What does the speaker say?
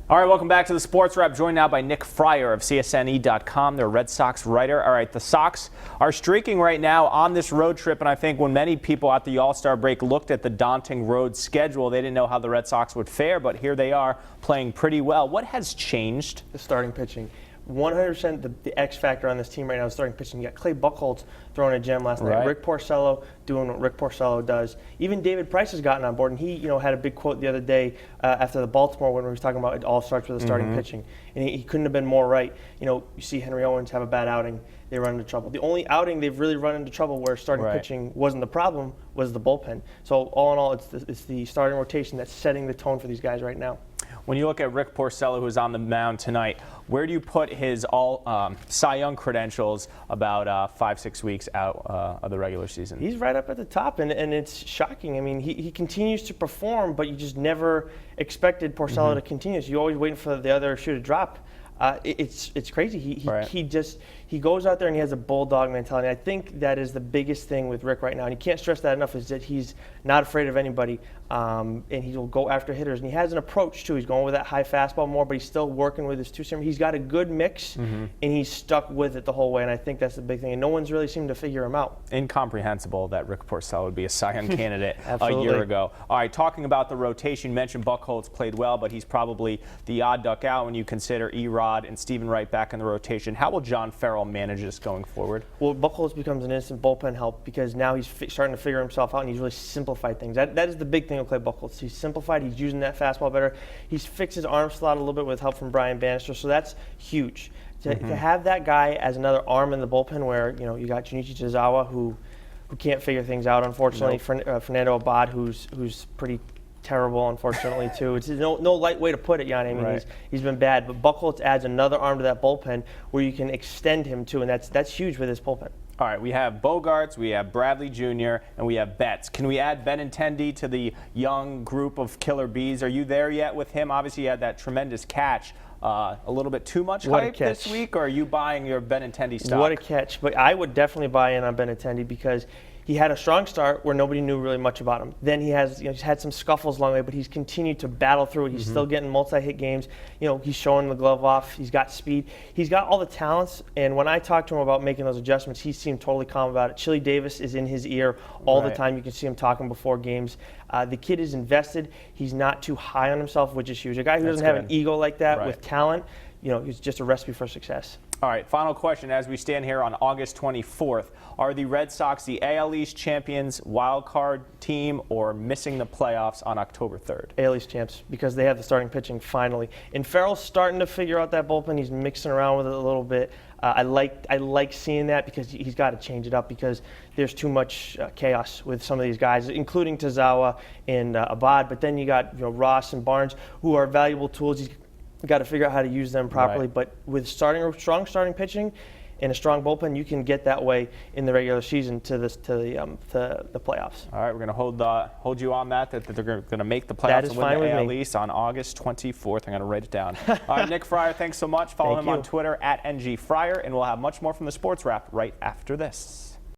All right, welcome back to the Sports Wrap. Joined now by Nick Friar of CSNE.com, their Red Sox writer. All right, the Sox are streaking right now on this road trip, and I think when many people at the All-Star break looked at the daunting road schedule, they didn't know how the Red Sox would fare, but here they are playing pretty well. What has changed? The starting pitching. 100% the X factor on this team right now is starting pitching. You got Clay Buchholz throwing a gem last night. Rick Porcello doing what Rick Porcello does. Even David Price has gotten on board, and he had a big quote the other day after the Baltimore when we were talking about it all starts with the starting pitching, and he couldn't have been more right. You see Henry Owens have a bad outing, they run into trouble. The only outing they've really run into trouble where starting pitching wasn't the problem was the bullpen. So all in all, it's the starting rotation that's setting the tone for these guys right now. When you look at Rick Porcello, who's on the mound tonight, where do you put his Cy Young credentials about 5-6 weeks out of the regular season? He's right up at the top, and it's shocking. I mean, he continues to perform, but you just never expected Porcello to continue. So you're always waiting for the other shoe to drop. It's crazy. He goes out there and he has a bulldog mentality. I think that is the biggest thing with Rick right now, and you can't stress that enough, is that he's not afraid of anybody, and he'll go after hitters. And he has an approach too. He's going with that high fastball more, but he's still working with his two-seamer. He's got a good mix, and he's stuck with it the whole way. And I think that's the big thing. And no one's really seemed to figure him out. Incomprehensible that Rick Porcello would be a Cy Young candidate a year ago. All right, talking about the rotation, you mentioned Buchholz played well, but he's probably the odd duck out when you consider Erod and Stephen Wright back in the rotation. How will John Farrell manage this going forward? Well, Buchholz becomes an instant bullpen help because now he's starting to figure himself out, and he's really simplified things. That is the big thing with Clay Buchholz. He's simplified. He's using that fastball better. He's fixed his arm slot a little bit with help from Brian Bannister, so that's huge. To have that guy as another arm in the bullpen where, you got Junichi Tazawa who can't figure things out, unfortunately. Fernando Abad, who's pretty terrible, unfortunately, too. It's no light way to put it, Yianni. I mean, he's been bad, but Buchholz adds another arm to that bullpen where you can extend him too, and that's huge with this bullpen. All right, we have Bogarts, we have Bradley Jr., and we have Betts. Can we add Benintendi to the young group of killer bees? Are you there yet with him? Obviously, he had that tremendous catch. A little bit too much hype this week, or are you buying your Benintendi stock? What a catch. But I would definitely buy in on Benintendi because he had a strong start where nobody knew really much about him. Then he's had some scuffles along the way, but he's continued to battle through it. He's still getting multi-hit games. He's showing the glove off. He's got speed. He's got all the talents. And when I talked to him about making those adjustments, he seemed totally calm about it. Chili Davis is in his ear all the time. You can see him talking before games. The kid is invested. He's not too high on himself, which is huge. A guy who doesn't have an ego like that with talent, he's just a recipe for success. All right, final question. As we stand here on August 24th, are the Red Sox the AL East champions, wild card team, or missing the playoffs on October 3rd? AL East champs, because they have the starting pitching finally. And Farrell's starting to figure out that bullpen. He's mixing around with it a little bit. I like seeing that because he's got to change it up because there's too much chaos with some of these guys, including Tazawa and Abad. But then you got Ross and Barnes, who are valuable tools. He's got to figure out how to use them properly. But with strong starting pitching and a strong bullpen, you can get that way in the regular season to the playoffs. All right, we're going to hold you on that they're going to make the playoffs and win the AL East on August 24th. I'm going to write it down. All right, Nick Friar, thanks so much. Follow him on Twitter @NGFriar, and we'll have much more from the Sports Wrap right after this.